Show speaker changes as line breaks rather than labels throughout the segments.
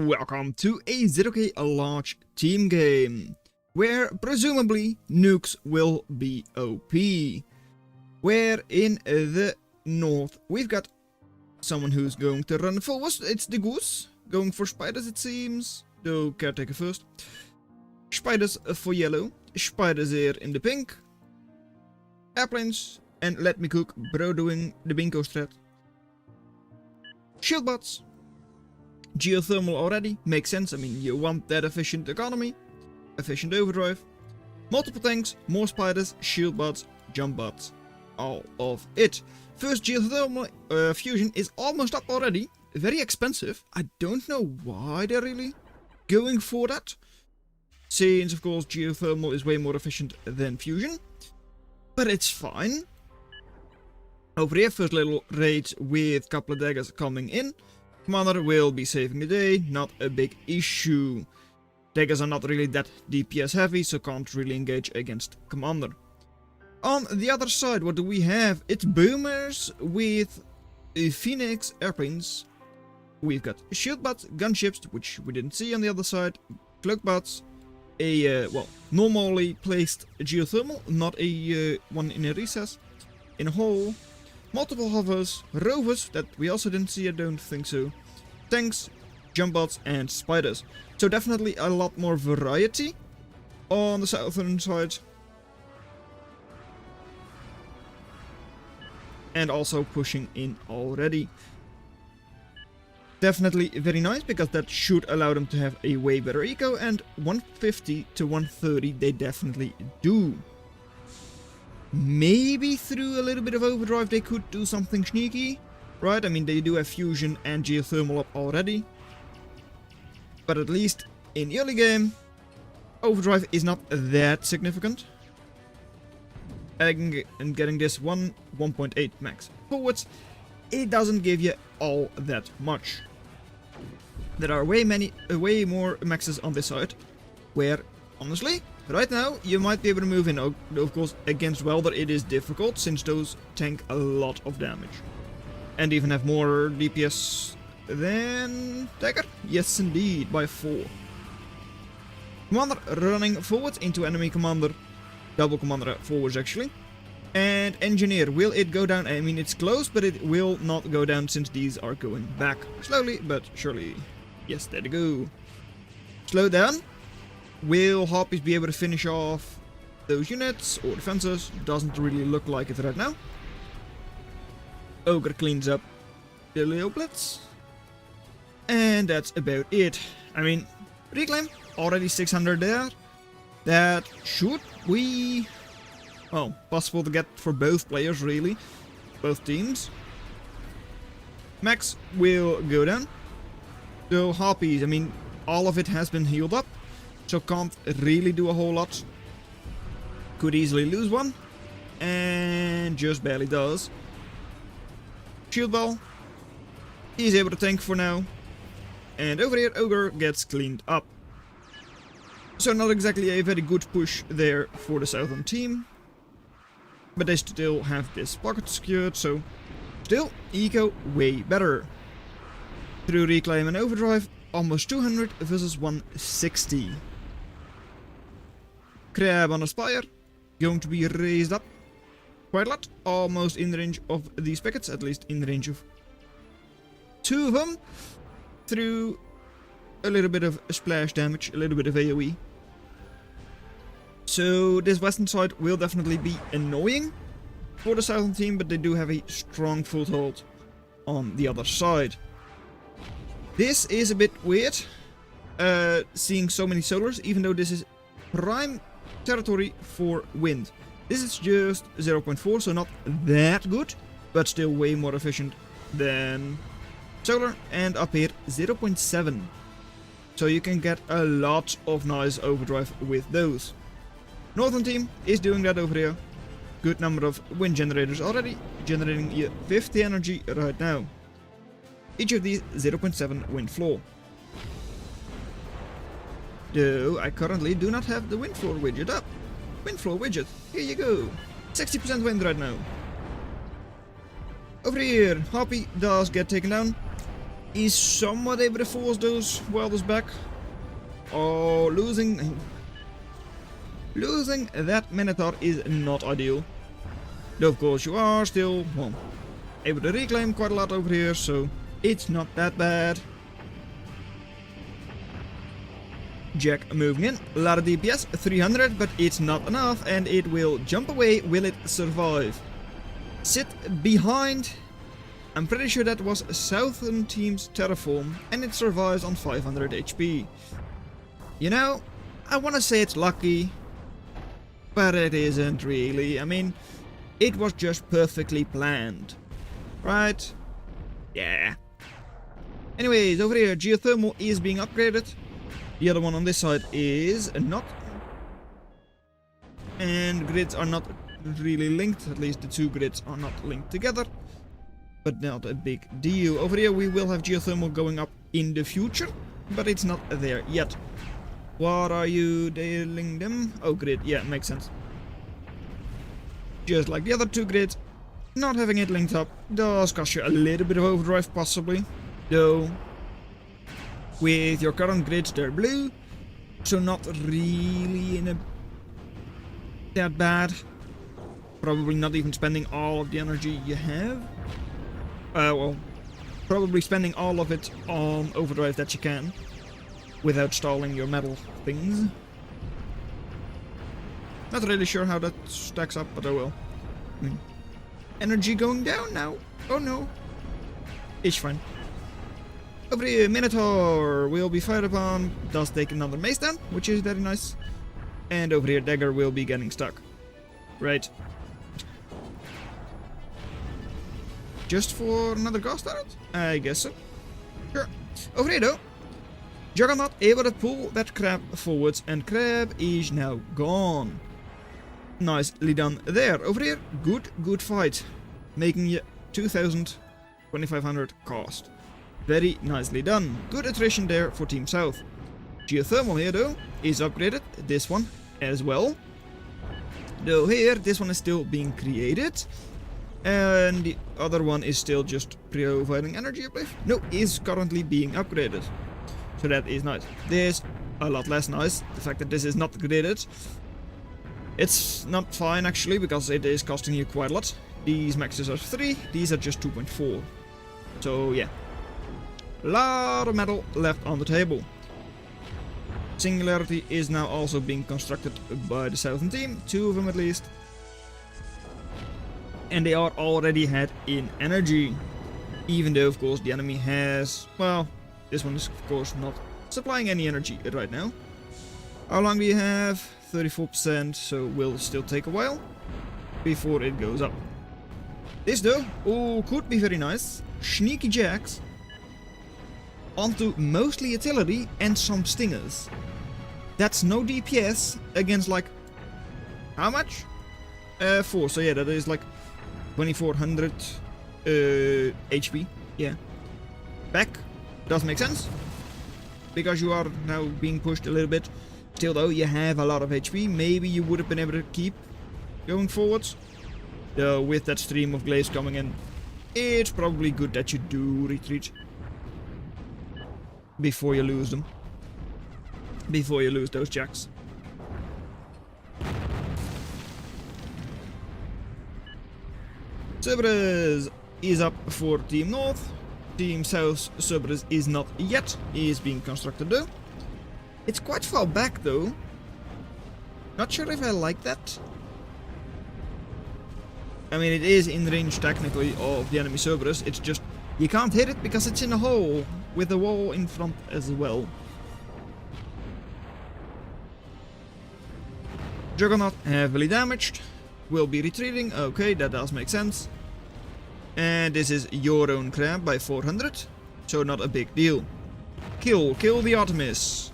Welcome to a zerok large team game, where presumably nukes will be OP. Where in the north we've got someone who's going to run forward. It's the goose, going for spiders it seems, though caretaker first. Spiders for yellow, spiders here in the pink. Airplanes, and let me cook, bro doing the bingo strat. Shield bots. Geothermal already, makes sense, I mean you want that efficient economy, efficient overdrive, multiple tanks, more spiders, shield bots, jump bots, all of it. First geothermal fusion is almost up already, very expensive, I don't know why they're really going for that, since of course geothermal is way more efficient than fusion, but it's fine. Over here, first little raid with couple of daggers coming in. Commander will be saving the day, not a big issue. Daggers are not really that DPS heavy, so can't really engage against Commander. On the other side, what do we have? It's boomers with Phoenix airplanes. We've got shield bots, gunships, which we didn't see on the other side, cloak bots, a well, normally placed geothermal, not a one in a recess, in a hole. Multiple hovers, rovers that we also didn't see, I don't think so. Tanks, jump bots and spiders. So definitely a lot more variety on the southern side. And also pushing in already. Definitely very nice, because that should allow them to have a way better eco, and 150 to 130 they definitely do. Maybe through a little bit of overdrive they could do something sneaky, right? I mean, they do have fusion and geothermal up already. But at least in the early game, overdrive is not that significant. And getting this 1.8 max forwards, it doesn't give you all that much. There are way more maxes on this side, where honestly, right now, you might be able to move in. Of course, against Welder it is difficult, since those tank a lot of damage. And even have more DPS than Dagger? Yes, indeed, by 4. Commander running forward into enemy commander. Double commander forwards, actually. And Engineer, will it go down? I mean, it's close, but it will not go down, since these are going back. Slowly, but surely. Yes, there they go. Slow down. Will Harpies be able to finish off those units or defenses? Doesn't really look like it right now. Ogre cleans up the little blitz. And that's about it. I mean, reclaim, already 600 there. That should be, well, possible to get for both players really. Both teams. Max will go down. So Harpies, I mean, all of it has been healed up. So can't really do a whole lot. Could easily lose one. And just barely does. Shield ball. He's able to tank for now. And over here, Ogre gets cleaned up. So not exactly a very good push there for the southern team. But they still have this pocket secured, so still eco way better. Through reclaim and overdrive, almost 200 versus 160. Crab on a spire, going to be raised up quite a lot, almost in the range of these packets, at least in the range of 2 of them, through a little bit of splash damage, a little bit of AoE. So this western side will definitely be annoying for the southern team, but they do have a strong foothold on the other side. This is a bit weird, seeing so many solars, even though this is prime territory for wind. This is just 0.4, so not that good, but still way more efficient than solar. And up here, 0.7. So you can get a lot of nice overdrive with those. Northern team is doing that over here. Good number of wind generators already, generating you 50 energy right now. Each of these 0.7 wind floor. Though I currently do not have the wind floor widget up. Wind floor widget, here you go. 60% wind right now. Over here, Harpy does get taken down. is somewhat able to force those welders back. Oh, losing that Minotaur is not ideal. Though of course you are still, well, able to reclaim quite a lot over here, so it's not that bad. Jack moving in, a lot of DPS, 300, but it's not enough, and it will jump away. Will it survive? Sit behind. I'm pretty sure that was Southern Team's Terraform, and it survives on 500 HP. You know, I want to say it's lucky, but it isn't really. I mean, it was just perfectly planned, right? Yeah. Anyways, over here, geothermal is being upgraded. The other one on this side is not. And grids are not really linked, at least the two grids are not linked together. But not a big deal. Over here we will have geothermal going up in the future, but it's not there yet. What are you dealing them? Oh, grid, yeah, makes sense. Just like the other two grids, not having it linked up does cost you a little bit of overdrive possibly, though with your current grids they're blue, so not really in a that bad. Probably not even spending all of the energy you have. Well, probably spending all of it on overdrive that you can, without stalling your metal things. Not really sure how that stacks up, but I will. Energy going down now. Oh no. It's fine. Over here, Minotaur will be fired upon. Does take another mace down, which is very nice. And over here, Dagger will be getting stuck. Right. Just for another ghost turret? I guess so. Sure. Over here though, Juggernaut able to pull that crab forwards, and crab is now gone. Nicely done there. Over here, good fight. Making you 2,000, 2,500 cost. Very nicely done. Good attrition there for Team South. Geothermal here though is upgraded. This one as well. Though here, this one is still being created. And the other one is still just providing energy, I believe. No, is currently being upgraded. So that is nice. This a lot less nice. The fact that this is not graded. It's not fine actually, because it is costing you quite a lot. These maxes are 3, these are just 2.4. So yeah. A lot of metal left on the table. Singularity is now also being constructed by the Southern team, 2 of them at least. And they are already ahead in energy. Even though of course the enemy has, well, this one is of course not supplying any energy right now. How long do you have? 34%, so will still take a while before it goes up. This though, oh, could be very nice. Sneaky jacks onto mostly artillery and some stingers. That's no DPS against like, how much? 4, so yeah, that is like 2400 HP, yeah. Back, does make sense, because you are now being pushed a little bit. Still though, you have a lot of HP, maybe you would have been able to keep going forwards. Though with that stream of glaze coming in, it's probably good that you do retreat before you lose them. Before you lose those jacks. Cerberus is up for Team North. Team South Cerberus is not yet. He is being constructed though. It's quite far back though. Not sure if I like that. I mean, it is in range technically of the enemy Cerberus. It's just you can't hit it because it's in a hole with a wall in front as well. Juggernaut heavily damaged. Will be retreating. Okay, that does make sense. And this is your own crab by 400. So not a big deal. Kill the Artemis.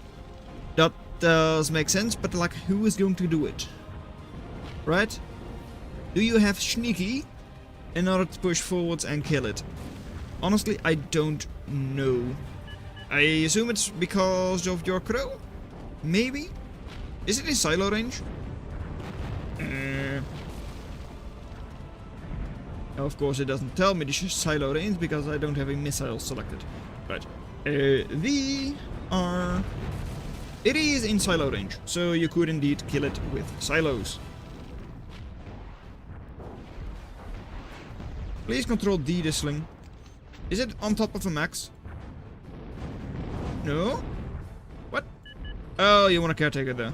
That does make sense, but like, who is going to do it? Right? Do you have Sneaky in order to push forwards and kill it? Honestly, I don't know. I assume it's because of your crow? Maybe? Is it in silo range? Of course it doesn't tell me the silo range because I don't have a missile selected. Right. They are... It is in silo range, so you could indeed kill it with silos. Please control D this sling. Is it on top of a max? No? What? Oh, you want a caretaker there.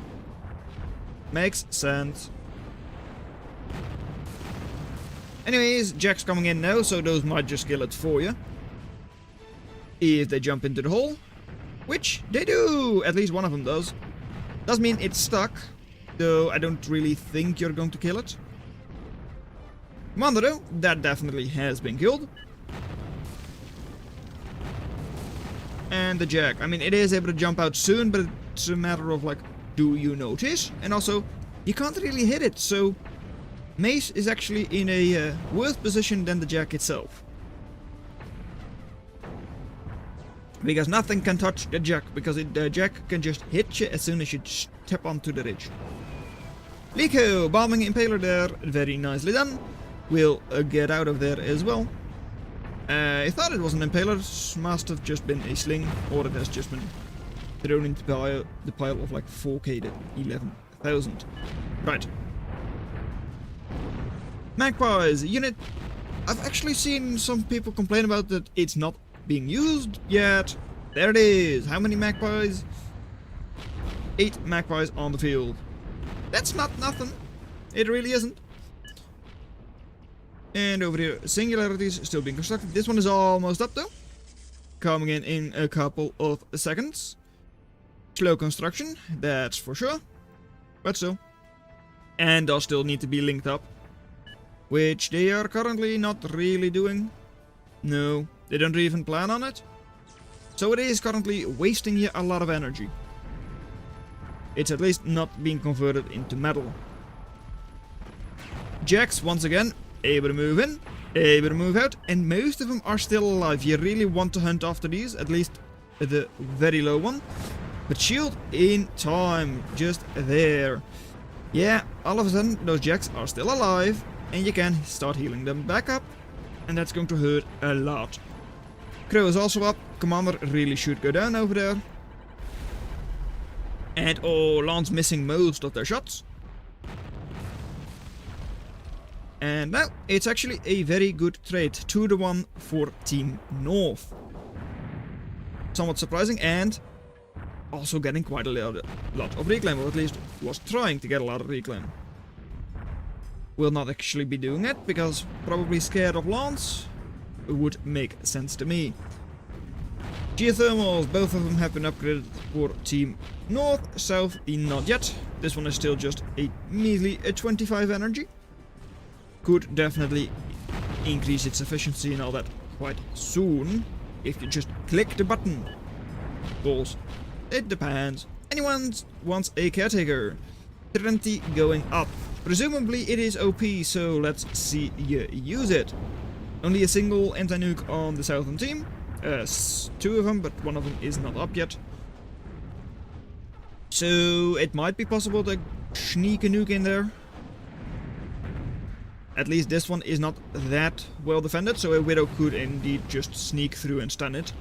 Makes sense. Anyways, Jack's coming in now, so those might just kill it for you. If they jump into the hole. Which they do! At least one of them does. Does mean it's stuck, though I don't really think you're going to kill it. Commander though, that definitely has been killed. And the Jack, I mean, it is able to jump out soon, but it's a matter of like, do you notice? And also, you can't really hit it, so Mace is actually in a worse position than the Jack itself. Because nothing can touch the Jack, because the Jack can just hit you as soon as you step onto the ridge. Liko, bombing Impaler there, very nicely done. We'll get out of there as well. I thought it was an Impaler, must have just been a sling, or it has just been thrown into the pile of like 4k to 11,000. Right. Magpies, unit. I've actually seen some people complain about that it's not being used yet. There it is. How many magpies? 8 magpies on the field. That's not nothing. It really isn't. And over here, singularities still being constructed. This one is almost up though. Coming in a couple of seconds. Slow construction, that's for sure. But still. And they'll still need to be linked up. Which they are currently not really doing. No. They don't even plan on it. So it is currently wasting you a lot of energy. It's at least not being converted into metal. Jacks, once again, able to move in, able to move out, and most of them are still alive. You really want to hunt after these, at least the very low one. But shield in time, just there. Yeah, all of a sudden those Jacks are still alive, and you can start healing them back up. And that's going to hurt a lot. Crow is also up. Commander really should go down over there. And oh, Lance missing most of their shots. And now it's actually a very good trade. 2-1 for Team North. Somewhat surprising, and also getting quite a lot of reclaim, or at least was trying to get a lot of reclaim. Will not actually be doing it, because probably scared of Lance. Would make sense to me. Geothermals, both of them have been upgraded for Team North. South, not yet. This one is still just a measly 25 energy. Could definitely increase its efficiency and all that quite soon, if you just click the button. Balls. It depends. Anyone wants a caretaker? 20 going up. Presumably it is OP, so let's see you use it. Only a single anti-nuke on the southern team. 2 of them, but one of them is not up yet. So it might be possible to sneak a nuke in there. At least this one is not that well defended, so a Widow could indeed just sneak through and stun it.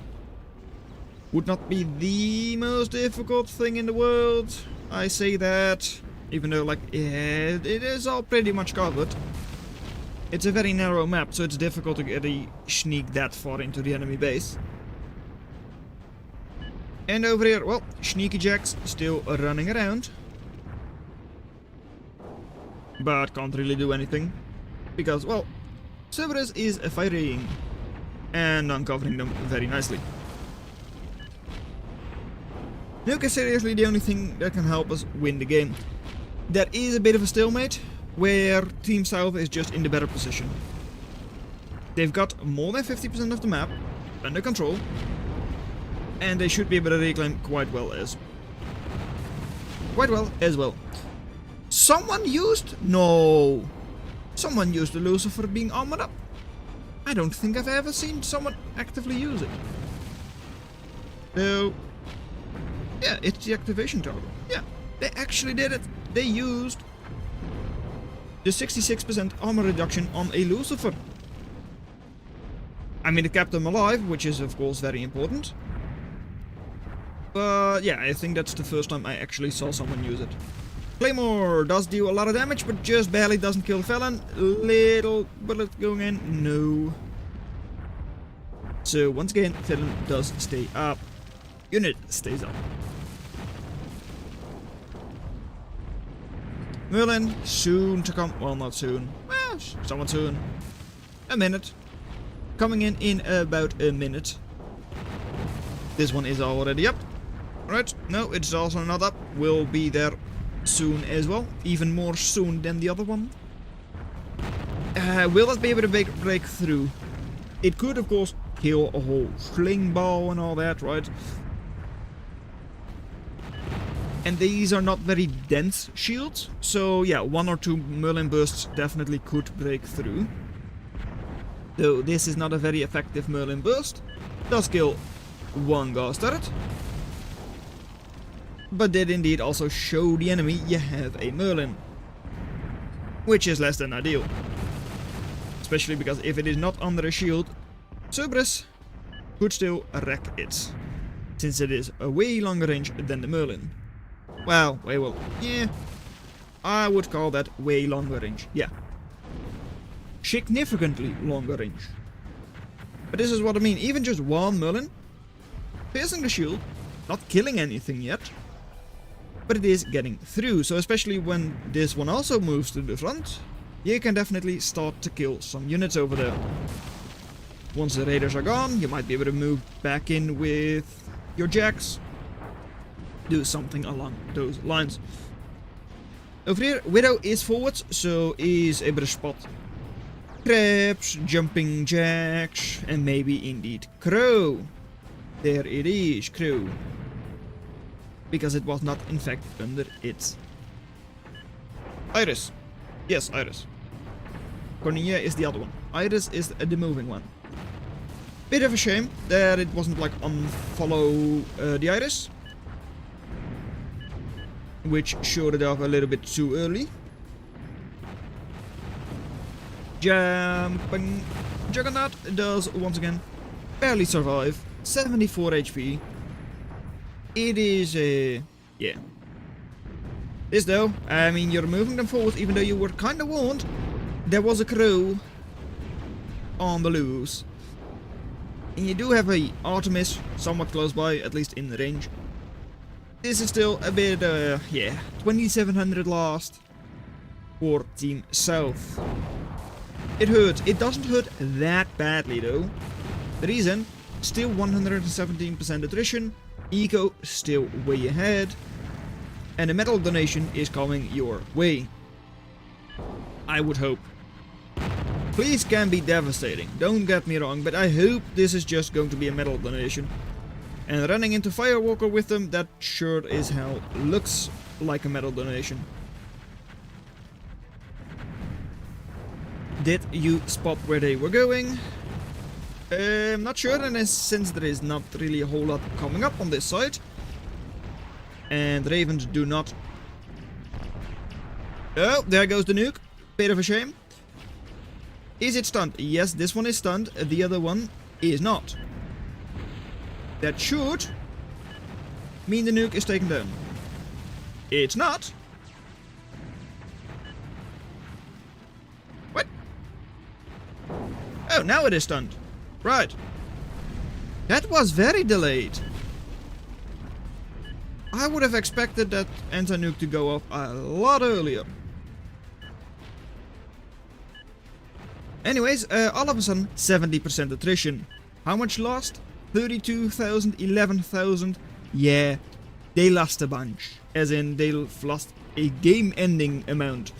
Would not be the most difficult thing in the world. I say that, even though like it is all pretty much covered. It's a very narrow map, so it's difficult to get a sneak that far into the enemy base. And over here, well, Sneaky Jacks still running around. But can't really do anything. Because, well, Cerberus is firing. And uncovering them very nicely. Nuke is seriously the only thing that can help us win the game. That is a bit of a stalemate, where Team South is just in the better position. They've got more than 50% of the map under control, and they should be able to reclaim quite well as well. Someone used? No. Someone used the Lucifer being armored up. I don't think I've ever seen someone actively use it. So, yeah, it's the activation toggle. Yeah, they actually did it. They used the 66% armor reduction on a Lucifer. I mean, it kept them alive, which is of course very important. But yeah, I think that's the first time I actually saw someone use it. Claymore does do a lot of damage, but just barely doesn't kill Felon. Little bullet going in, no. So once again, Felon does stay up. Unit stays up. Merlin, soon to come. Well, not soon. Well, somewhat soon. A minute. Coming in about a minute. This one is already up. Right, no, it's also not up. Will be there soon as well. Even more soon than the other one. Will it be able to break through? It could, of course, kill a whole sling bow and all that, right? And these are not very dense shields. So yeah, 1 or 2 Merlin bursts definitely could break through. Though this is not a very effective Merlin burst. Does kill 1 Gauss turret. But did indeed also show the enemy you have a Merlin. Which is less than ideal. Especially because if it is not under a shield, Cerberus could still wreck it. Since it is a way longer range than the Merlin. Well, yeah. I would call that way longer range, yeah. Significantly longer range. But this is what I mean, even just 1 Merlin, piercing the shield, not killing anything yet, but it is getting through, so especially when this one also moves to the front, you can definitely start to kill some units over there. Once the raiders are gone, you might be able to move back in with your jacks. Do something along those lines. Over here, Widow is forwards, so is able to spot crabs, jumping jacks, and maybe indeed Crow. There it is, Crow. Because it was not in fact under it. Iris. Yes, Iris. Cornelia is the other one. Iris is the moving one. Bit of a shame that it wasn't like unfollow the Iris. Which showed it off a little bit too early. Jumping Juggernaut does once again barely survive. 74 HP. It is yeah. This though, I mean, you're moving them forward even though you were kinda warned. There was a Crow on the loose. And you do have a Artemis somewhat close by, at least in the range. This is still a bit, yeah, 2700 lost for Team South. It hurts. It doesn't hurt that badly though. The reason, still 117% attrition, Eco still way ahead, and a metal donation is coming your way. I would hope. Please can be devastating, don't get me wrong, but I hope this is just going to be a metal donation. And running into Firewalker with them, that sure as hell looks like a metal donation. Did you spot where they were going? I'm not sure, and since there is not really a whole lot coming up on this side. And Ravens do not... Oh, there goes the nuke. Bit of a shame. Is it stunned? Yes, this one is stunned. The other one is not. That should mean the nuke is taken down. It's not. What? Oh, now it is stunned. Right. That was very delayed. I would have expected that anti-nuke to go off a lot earlier. Anyways, all of a sudden, 70% attrition. How much lost? 32,000, 11,000. Yeah, they lost a bunch. As in, they lost a game-ending amount.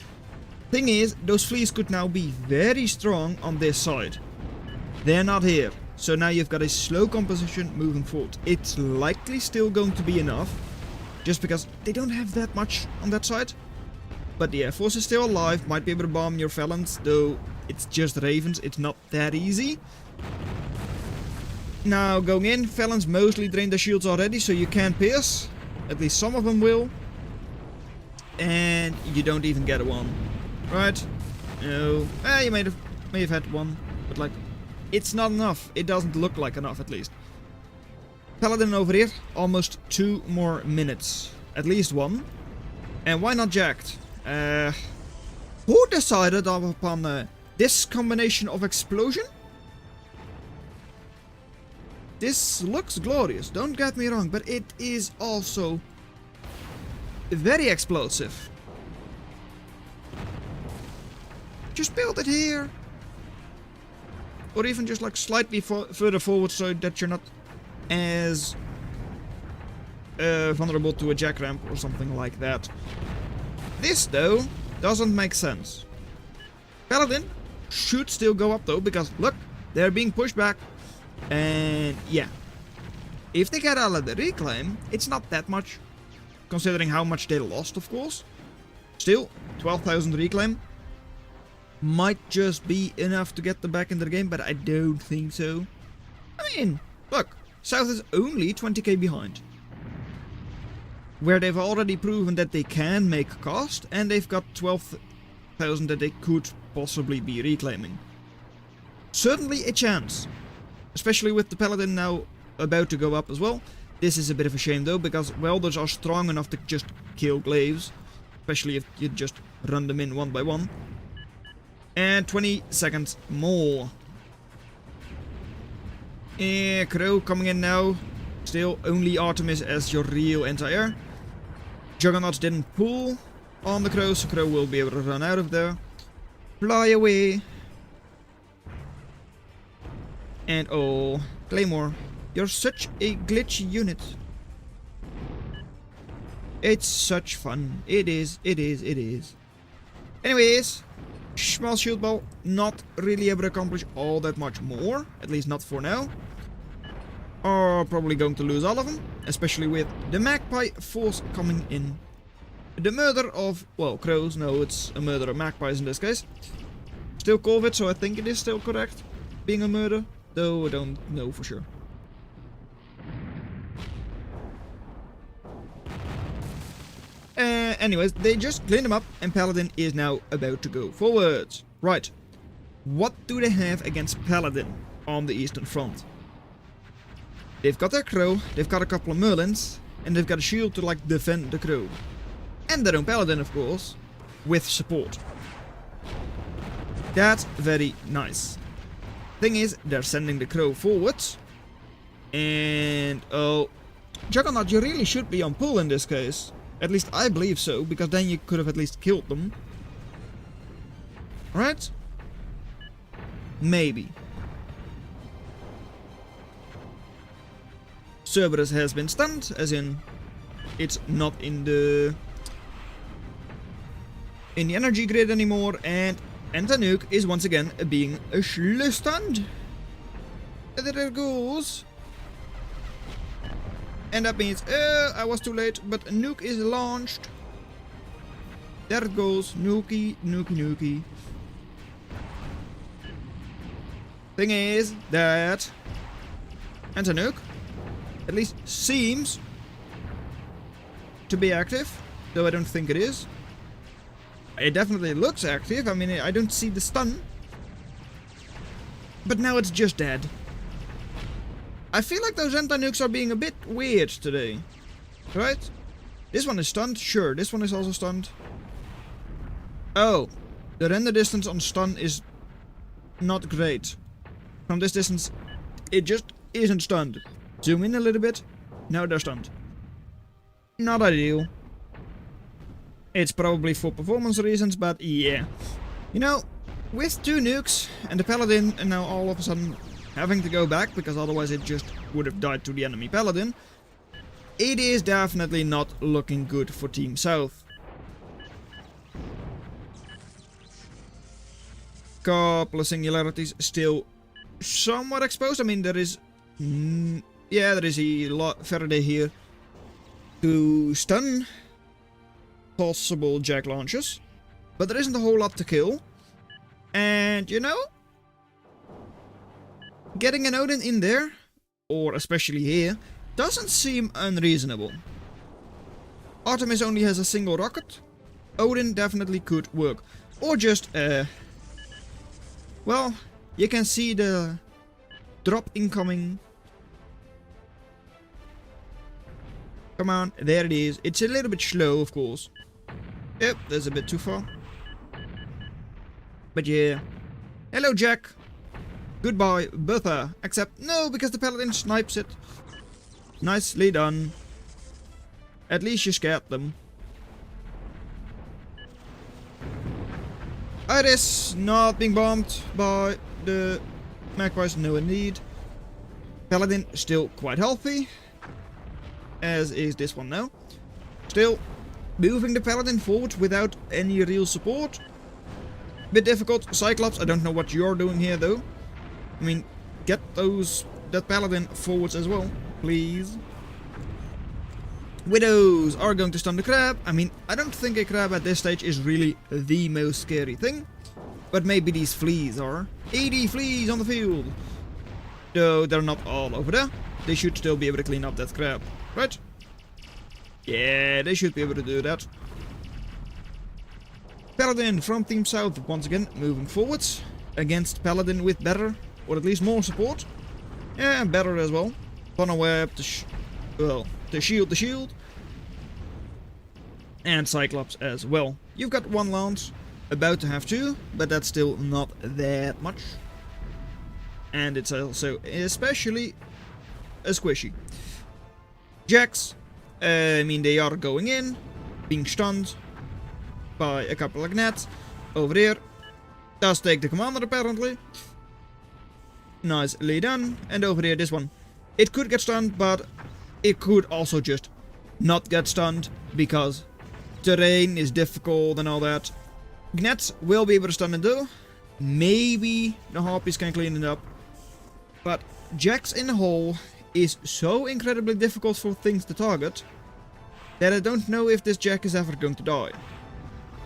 Thing is, those fleas could now be very strong on this side. They're not here. So now you've got a slow composition moving forward. It's likely still going to be enough. Just because they don't have that much on that side. But the Air Force is still alive. Might be able to bomb your Felons. Though it's just Ravens. It's not that easy. Now going in. Felons mostly drain their shields already. So you can pierce. At least some of them will. And you don't even get a one. Right? No. You may have had one. But like it's not enough. It doesn't look like enough, at least. Paladin over here, almost 2 more minutes. At least 1. And why not jacked? Who decided upon this combination of explosion? This looks glorious, don't get me wrong, but it is also very explosive. Just build it here. Or even just like slightly further forward so that you're not as vulnerable to a jack ramp or something like that. This though doesn't make sense. Paladin should still go up though, because look, they're being pushed back. And yeah, if they get out of the reclaim, it's not that much, considering how much they lost, of course. Still, 12,000 reclaim might just be enough to get them back in the game, but I don't think so. I mean, look, South is only 20k behind, where they've already proven that they can make cost, and they've got 12,000 that they could possibly be reclaiming. Certainly a chance. Especially with the Paladin now about to go up as well. This is a bit of a shame though, because welders are strong enough to just kill glaives. Especially if you just run them in one by one. And 20 seconds more. Crow coming in now. Still only Artemis as your real anti-air. Juggernauts didn't pull on the Crow, so Crow will be able to run out of there. Fly away. And oh, Claymore, you're such a glitchy unit. It's such fun. It is, it is, it is. Anyways, small shield ball, not really able to accomplish all that much more. At least not for now. Are probably going to lose all of them. Especially with the magpie force coming in. The murder of, well, crows. No, it's a murder of magpies in this case. Still COVID, so I think it is still correct. Being a murder. Though I don't know for sure. Anyways, they just cleaned them up and Paladin is now about to go forwards. Right. What do they have against Paladin on the Eastern Front? They've got their Crow, they've got a couple of Merlins, and they've got a shield to like defend the Crow. And their own Paladin, of course, with support. That's very nice. Thing is, they're sending the Crow forwards. And, oh, Juggernaut, you really should be on pull in this case. At least I believe so, because then you could have at least killed them. Right? Maybe. Cerberus has been stunned, as in, it's not in the energy grid anymore, and Anti-Nuke is once again being stunned. There it goes. And that means, I was too late, but Nuke is launched. There it goes. Nukey, nukey, nukey. Thing is that Anti-Nuke at least seems to be active, though I don't think it is. It definitely looks active. I mean, I don't see the stun. But now it's just dead. I feel like those anti-nukes are being a bit weird today. Right? This one is stunned. Sure, this one is also stunned. Oh. The render distance on stun is not great. From this distance, it just isn't stunned. Zoom in a little bit. Now they're stunned. Not ideal. It's probably for performance reasons, but yeah. You know, with 2 nukes and the Paladin and now all of a sudden having to go back, because otherwise it just would have died to the enemy Paladin, it is definitely not looking good for Team South. Couple of singularities still somewhat exposed. I mean, there is... yeah, there is a Faraday here to stun possible jack launches, but there isn't a whole lot to kill. And you know, getting an Odin in there, or especially here, doesn't seem unreasonable. Artemis only has a single rocket. Odin definitely could work. Or just well, you can see the Drop incoming. Come on, there it is. It's a little bit slow, of course. Yep, that's a bit too far. But yeah. Hello, Jack. Goodbye, Bertha. Except, no, because the paladin snipes it. Nicely done. At least you scared them. Iris not being bombed by the magpies, no indeed. Paladin still quite healthy. As is this one now. Still moving the paladin forward without any real support. Bit difficult. Cyclops, I don't know what you're doing here though. I mean, get that paladin forwards as well, please. Widows are going to stun the crab. I mean, I don't think a crab at this stage is really the most scary thing. But maybe these fleas are. 80 fleas on the field. Though they're not all over there. They should still be able to clean up that crab, right? Yeah, they should be able to do that. Paladin from Team South once again moving forwards. Against Paladin with better, or at least more support. Yeah, better as well. Funnel web to shield the shield. And Cyclops as well. You've got one lance, about to have two, but that's still not that much. And it's also especially a squishy. Jacks, I mean, they are going in, being stunned by a couple of gnats. Over there, does take the commander apparently. Nicely done. And over here, this one. It could get stunned, but it could also just not get stunned because terrain is difficult and all that. Gnats will be able to stun it though. Maybe the harpies can clean it up. But Jax in the hole is so incredibly difficult for things to target that I don't know if this Jack is ever going to die.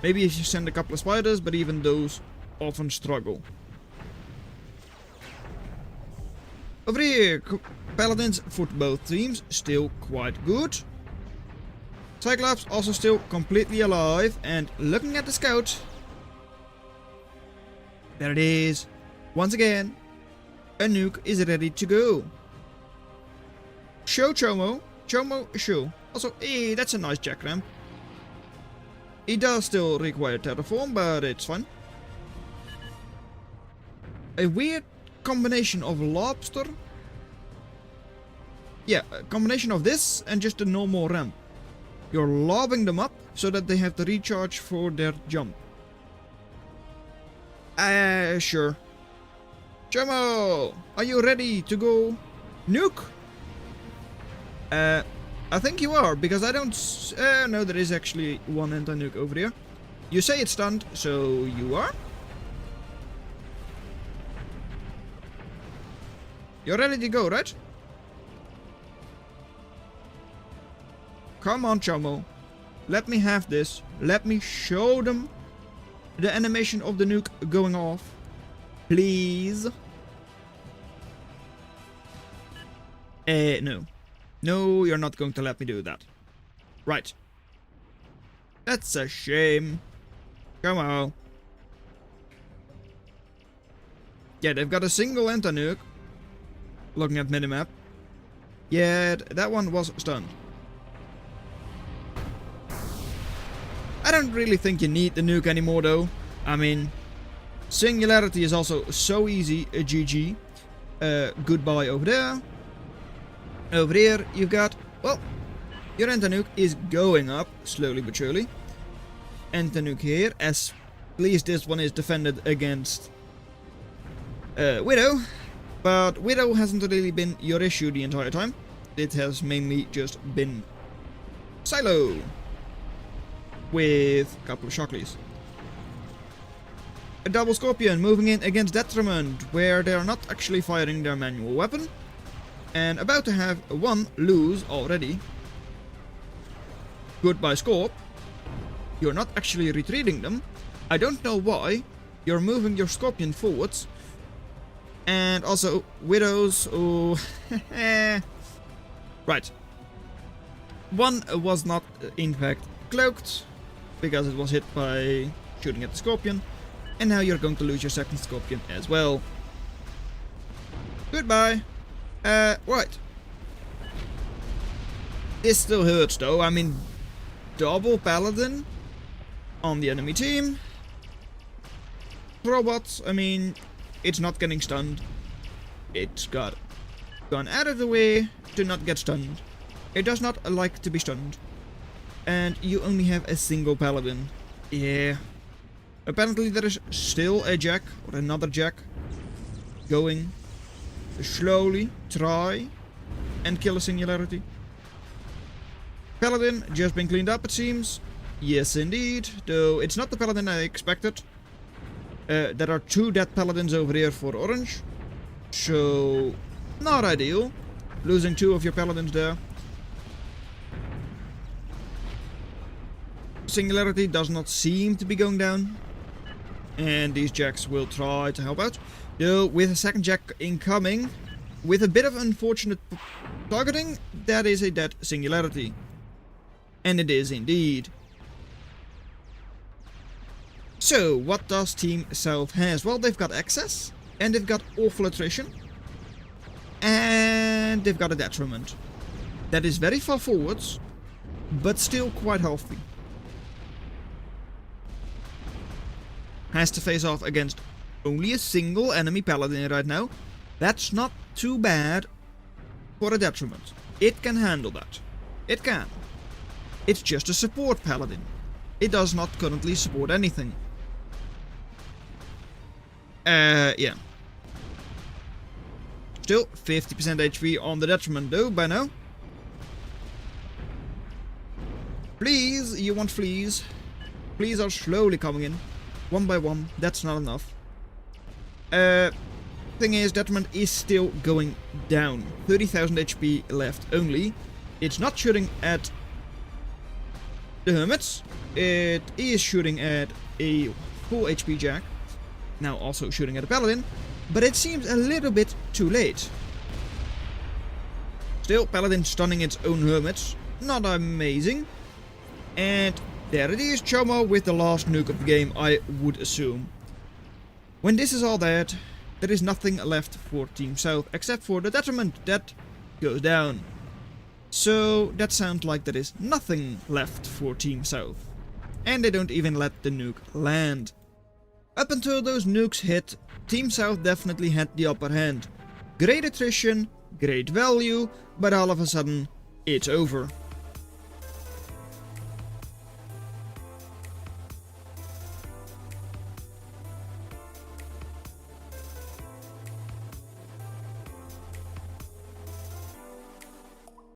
Maybe if you send a couple of spiders, but even those often struggle. Over here, Paladins for both teams, still quite good. Cyclops also still completely alive, and looking at the scout. There it is. Once again, a nuke is ready to go. Show Chomo. Chomo, show. Also, hey, that's a nice jack ramp. He does still require terraform, but it's fine. A weird combination of lobster. Yeah, a combination of this and just a normal ramp. You're lobbing them up so that they have to recharge for their jump. Sure. Chomo, are you ready to go nuke? I think you are, because I don't... no, there is actually one anti-nuke over there. You say it's stunned, so you are? You're ready to go, right? Come on, Chomo. Let me have this. Let me show them the animation of the nuke going off. Please. No. No, you're not going to let me do that. Right. That's a shame. Come on. Yeah, they've got a single anti-nuke. Looking at minimap. Yeah, that one was stunned. I don't really think you need the nuke anymore though. I mean, singularity is also so easy, a GG. Goodbye over there. Over here, you've got, well, your anti-nuke is going up, slowly but surely. Anti-nuke here, as at least this one is defended against Widow. But Widow hasn't really been your issue the entire time. It has mainly just been Silo. With a couple of Shockleys. A double Scorpion moving in against Detriment, where they are not actually firing their manual weapon. And about to have one lose already. Goodbye Scorp. You're not actually retreating them. I don't know why. You're moving your Scorpion forwards. And also, Widows. Oh. Right. One was not, in fact, cloaked. Because it was hit by shooting at the Scorpion. And now you're going to lose your second Scorpion as well. Goodbye. Right. This still hurts though. I mean, double paladin on the enemy team. Robots, I mean, it's not getting stunned. It's got gone out of the way to not get stunned. It does not like to be stunned. And you only have a single paladin. Yeah. Apparently there is still a jack, or another jack, going to slowly try and kill a singularity. Paladin just been cleaned up, it seems. Yes, indeed. Though it's not the paladin I expected. There are 2 dead paladins over here for orange. So, not ideal. Losing 2 of your paladins there. Singularity does not seem to be going down. And these jacks will try to help out. Though, with a second jack incoming, with a bit of unfortunate targeting, that is a dead singularity. And it is indeed. So, what does Team South has? Well, they've got access, and they've got awful attrition, and they've got a detriment. That is very far forwards, but still quite healthy. Has to face off against only a single enemy paladin right now. That's not too bad for a detriment. It can handle that. It can. It's just a support paladin. It does not currently support anything. Yeah. Still 50% HP on the detriment though by now. Please, you want fleas. Fleas are slowly coming in. One by one, that's not enough. Thing is, detriment is still going down. 30,000 HP left only. It's not shooting at the hermits. It is shooting at a full HP jack. Now also shooting at a paladin. But it seems a little bit too late. Still, paladin stunning its own hermits. Not amazing. And there it is, Chomo with the last nuke of the game, I would assume. When this is all dead, there is nothing left for Team South except for the detriment that goes down. So that sounds like there is nothing left for Team South. And they don't even let the nuke land. Up until those nukes hit, Team South definitely had the upper hand. Great attrition, great value, but all of a sudden, it's over.